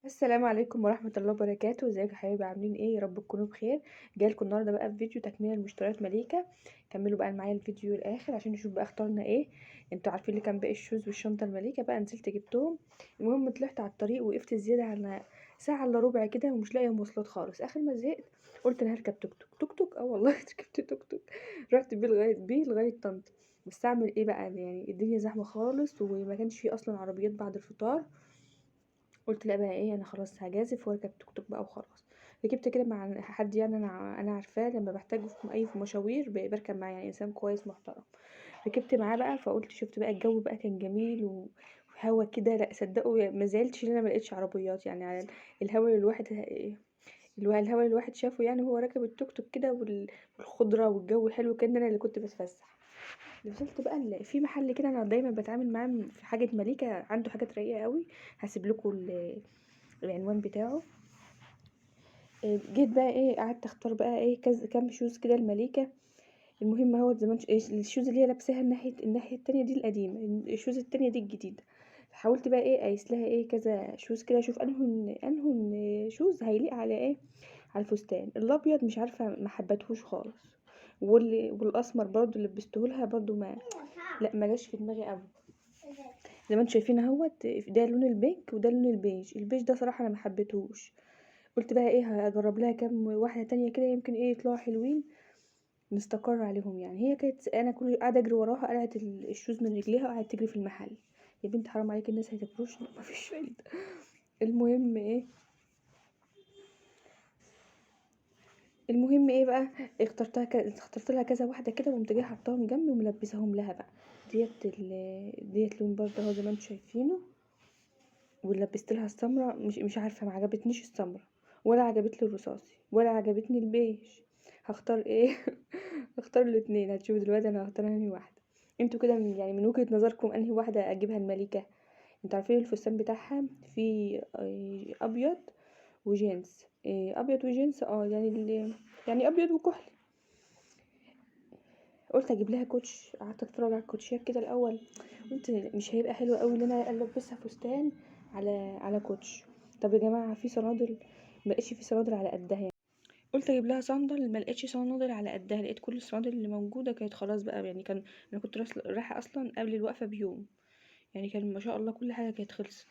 السلام عليكم ورحمة الله وبركاته. ازيكم يا حبايبي؟ عاملين ايه؟ يا رب تكونوا بخير. جايلكم النهارده بقى في فيديو تكمله لمشتريات مليكة. كملوا بقى معايا الفيديو للاخر عشان نشوف بقى اخترنا ايه. انتوا عارفين اللي كان باقي الشوز والشنطة المليكة بقى نزلت جبتهم. المهم طلعت على الطريق، وقفت زيادة على ساعة الا ربع كده ومش لاقية مواصلات خالص. اخر ما زهقت قلت انا هركب توك توك. توك توك والله ركبت توك توك. رحت بيه لغاية طنطا. بس اعمل ايه بقى؟ يعني الدنيا زحمة خالص وما كانش فيه اصلا عربيات بعد الفطار. قلت لا بقى ايه، انا خلاص هجازف واركب توك توك بقى وخلاص. ركبت كده مع حد يعني انا عارفاه لما بحتاجه في مشاوير بركب معاه، يعني انسان كويس محترم. ركبت معاه بقى، فقلت شفت بقى الجو بقى كان جميل وهوا كده. لا صدقوا ما زعلتش ان انا ما لقيتش عربيات، يعني على الهوا اللي الهوا اللي الواحد شافه يعني وهو راكب التوك توك كده والخضره والجو حلو، كان انا اللي كنت بتفسح. نزلت بقى في محل كده انا دايما بتعامل معاه في حاجه مليكه، عنده حاجات رايقه قوي. هسيب لكم العنوان بتاعه. جيت بقى ايه، قعدت اختار بقى ايه كذا كام شوز كده المليكه. المهم هو زمان الشوز اللي هي لابساها الناحيه التانية دي القديمه، الشوز التانية دي الجديده. حاولت بقى ايه اقيس لها ايه كذا شوز كده، اشوف انه شوز هيليق على ايه، على الفستان الابيض. مش عارفه ما حبتهوش خالص. والاسمر برضو اللي لبسته لها برضو ما جاش في دماغي قوي. زي ما انتم شايفين اهوت، ده لون البينك وده لون البيج ده صراحه انا ما حبيتهوش. قلت بقى ايه، هجرب لها كام واحده تانية كده يمكن ايه يطلعوا حلوين، نستقر عليهم. يعني هي كانت انا كل قاعده اجري وراها، قلعت الشوز من رجليها وقعدت تجري في المحل. يا بنت حرام عليك، الناس هتكروش مفيش فايده. المهم ايه المهم ايه بقى، اخترت لها كذا واحده كده، وقمت جايه حطاهم جنبي وملبساهم لها بقى. ديت لون برضه اهو زي ما انتم شايفينه. ولبست لها السمرة، مش عارفة، ما عجبتنيش السمرة، ولا عجبت لي الرصاصي، ولا عجبتني البيج. هختار ايه؟ هختار الاتنين. هتشوفوا دلوقتي انا هختار انهي واحدة. انتوا كده يعني من وجهة نظركم انهي واحدة اجيبها الملكة؟ انتوا عارفين الفستان بتاعها في ابيض وجينز. ابيض وجينز، يعني يعني ابيض وكحلي. قلت اجيب لها كوتش. قعدت اتفرج على الكوتشيات كده الاول، قلت مش هيبقى حلو قوي ان انا البسها فستان على كوتش. طب يا جماعه في صنادل، ما لقيتش في صنادل على قدها يعني. قلت اجيب لها صندل، ما لقيتش صنادل على قدها. لقيت كل الصنادل اللي موجوده كانت خلاص بقى، يعني انا كنت رايحه اصلا قبل الوقفه بيوم، يعني كان ما شاء الله كل حاجه كانت خلصت.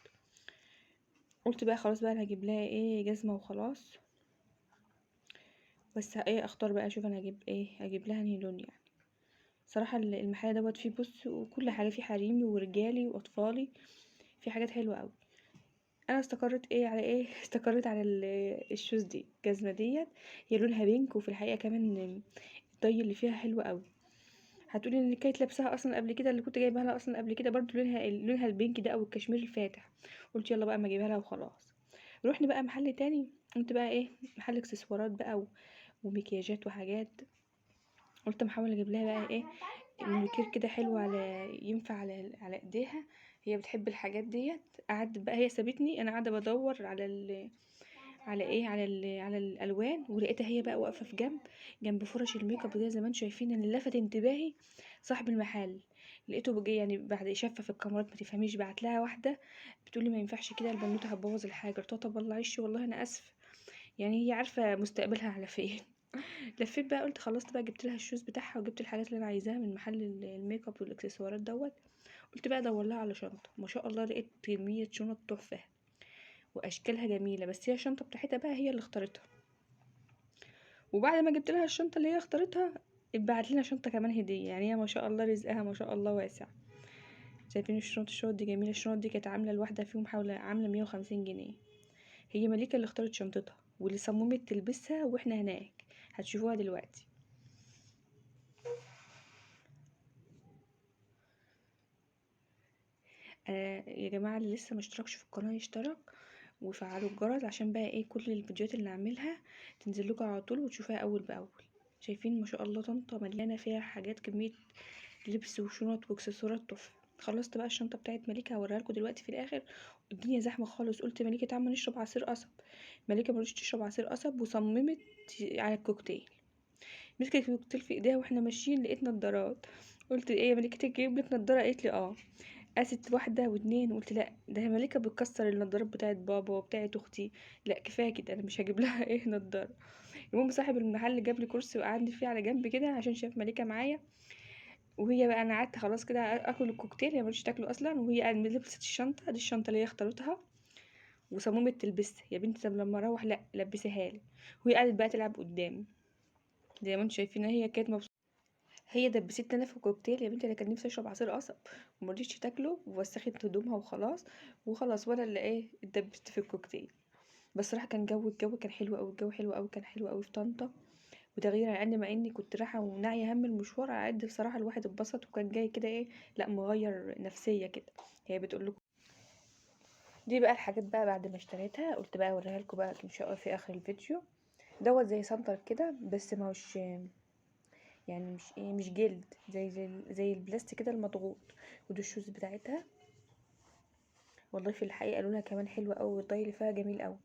قلت بقى خلاص بقى انا هجيب لها ايه جزمه وخلاص. بس ايه اختار بقى، اشوف انا اجيب لها انهي لون يعني. صراحة المحل دوت فيه بص وكل حاجة، فيه حريمي ورجالي واطفالي، في حاجات حلوة قوي. انا استقرت ايه على ايه استقريت على الشوز دي، الجزمة ديت. هي لونها بينك، وفي الحقيقة كمان الطي اللي فيها حلو قوي. هتقولي ان كانت لابساها اصلا قبل كده، اللي كنت جايبها لها اصلا قبل كده برضو لونها البينك ده او الكشمير الفاتح. قلت يلا بقى ما اجيبها لها وخلاص. رحنا بقى محل تاني. قلت بقى ايه، محل اكسسوارات بقى ومكياجات وحاجات. قلت محاول اجيب لها بقى ايه مونيكير كده حلو، ينفع على ايديها. هي بتحب الحاجات ديت. قعدت بقى هي سابتني، انا قاعده بدور على الالوان، ولقيتها هي بقى واقفه في جنب فرش الميك اب ده. زي ما انتم شايفين اللي لفت انتباهي صاحب المحل. لقيته بجي يعني بعد شافه في الكاميرات ما تفهميش، بعت لها واحده بتقولي ما ينفعش كده، البنوته هتبوظ الحاجه. قلت لها طب والله عش، والله انا اسف. يعني هي عارفه مستقبلها على فين. لفيت بقى، قلت خلصت بقى، جبت لها الشوز بتاعها وجبت الحاجات اللي انا عايزاها من محل الميك اب والاكسسوارات دوت. قلت بقى ادور لها على شنطه. ما شاء الله لقيت كميه شنط تحفه واشكالها جميله، بس هي الشنطه بتاعتها بقى هي اللي اختارتها. وبعد ما جبت لها الشنطه اللي هي اختارتها، اتبعت لنا شنطه كمان هديه. يعني هي ما شاء الله رزقها ما شاء الله واسع. شايفين الشنط دي جميله. الشنط دي كانت عامله الواحده فيهم عامله 150 جنيه. هي مليكه اللي اختارت شنطتها واللي صممت تلبسها، واحنا هناك هتشوفوها دلوقتي. يا جماعة اللي لسه مشتركش في القناة يشترك وفعلوا الجرس، عشان بقى ايه كل الفيديوهات اللي اعملها تنزل لكم على طول وتشوفوها اول باول. شايفين ما شاء الله طنطا مليانة فيها حاجات، كمية لبس وشنط واكسسوارات تحفة. خلصت بقى الشنطة بتاعت مليكة، هوريها لكم دلوقتي في الاخر. الدنيا زحمة خالص. قلت مليكة تعالى نشرب عصير قصب. مليكة مرضتش تشرب عصير قصب وصممت على الكوكتيل. مسكت الكوكتيل في ايديها واحنا ماشيين، لقيت نضارات. قلت ايه يا مليكة تجيب لك نضارة؟ قالت لي اه. قاست واحده واتنين، وقلت لا ده مليكه بتكسر النضارات بتاعت بابا وبتاعت اختي، لا كفايه كده انا مش هجيب لها ايه نضاره. المهم صاحب المحل جاب لي كرسي وقعدني فيه على جنب كده عشان شاف مليكه معايا. وهي بقى انا قعدت خلاص كده اكل الكوكتيل، هي مش تاكله اصلا، وهي قاعده لبست الشنطه دي، الشنطه اللي هي اختارتها وصممت تلبسها. يا بنتي طب لما اروح لا لبسيها لي. وهي قعدت بقى تلعب قدامي زي ما انتم شايفين، هي كانت مبسوطه. هي دبستني انا في الكوكتيل يا بنتي، انا كان نفسي اشرب عصير قصب ومرضتش تاكله ووسخت هدومها وخلاص. وخلاص وانا اللي ايه اتدبست في الكوكتيل. بس صراحه كان الجو كان حلو قوي، الجو حلو قوي، كان حلو قوي في طنطا. وتغيير عن مع اني كنت رايحه وناعيه هم المشوار على قد بصراحه الواحد اتبسط وكان جاي كده ايه، لا مغير نفسيه كده. هي بتقول لكم دي بقى الحاجات بقى بعد ما اشتريتها، قلت بقى اوريها لكم بقى ان شاء الله في اخر الفيديو. دوت زي سنتر كده بس ما هوش يعني مش ايه، مش جلد، زي البلاستيك كده المضغوط. ودي الشوز بتاعتها، والله في الحقيقه لونها كمان حلو قوي والطي اللي فيها جميل قوي.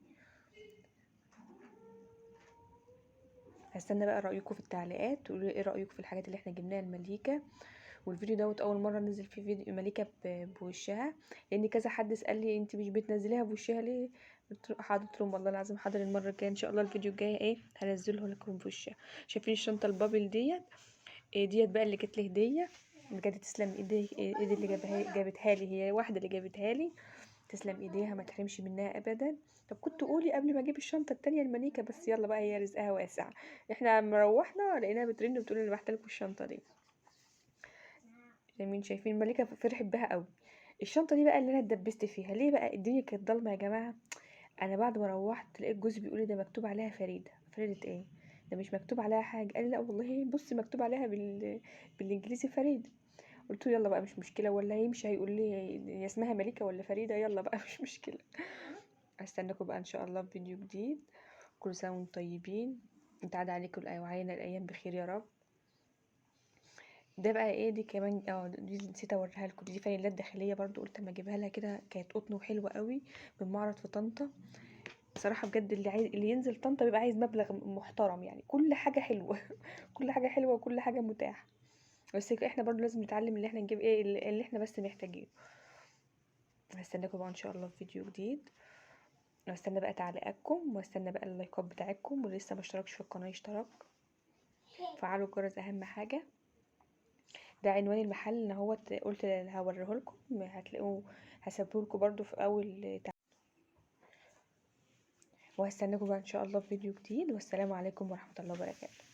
هستنى بقى رايكم في التعليقات، تقولوا ايه رايكم في الحاجات اللي احنا جبناها المليكه. والفيديو دوت اول مره ننزل فيه فيديو مليكه بوشها، لان كذا حد سال لي انت مش بتنزليها بوشها ليه. قلت له حاضر لهم والله العظيم حاضر، المره الجايه ان شاء الله الفيديو الجاي ايه هنزله لكم بوشها. شايفين الشنطه البابل ديت، إيه ديت بقى اللي كانت لي هديه. بجد تسلم ايدي اللي جابتها لي، هي واحده اللي جابتها لي. تسلم ايديها ما تحرمش منها ابدا. طب كنت قولي قبل ما اجيب الشنطه التانية المليكه، بس يلا بقى هي رزقها واسع. احنا لما روحنا لقيناها بترن بتقول اللي بعتلكوا الشنطه دي. جميل، شايفين مليكه فرحت بها قوي. الشنطه دي بقى اللي انا اتدبست فيها ليه بقى، الدنيا كانت ضلمه يا جماعه. انا بعد ما روحت لقيت جوزي بيقول لي ده مكتوب عليها فريده. فريده ايه؟ ده مش مكتوب عليها حاجه. قال لي لا والله بصي مكتوب عليها بالانجليزي فريده. قلت له يلا بقى مش مشكله، ولا يمشي هيقول لي هي اسمها مليكه ولا فريده، يلا بقى مش مشكله. استناكم بقى ان شاء الله في فيديو جديد. كل سنه وانتم طيبين، انت عليكم وعلينا الايام بخير يا رب. ده بقى ايه، دي كمان دي نسيت اوريها لكم، دي فانيلات داخليه برضو قلت اما اجيبها لها كده، كانت قطن وحلوه قوي من معرض في طنطا. بصراحه بجد اللي ينزل طنطا بيبقى عايز مبلغ محترم، يعني كل حاجه حلوه كل حاجه حلوه وكل حاجه متاحه. بس احنا برضو لازم نتعلم اللي احنا نجيب ايه اللي احنا بس محتاجينه. هستناكم بقى ان شاء الله في فيديو جديد. واستنى بقى تعليقاتكم، واستنى بقى اللايكات بتاعتكم، واللي لسه ما اشتركش في القناه يشترك. فعلوا الجرس اهم حاجه. ده عنوان المحل ان هو قلت هوريه لكم، هتلاقوه هسيبه لكم برده في اول وهستناكم بقى ان شاء الله في فيديو جديد، والسلام عليكم ورحمه الله وبركاته.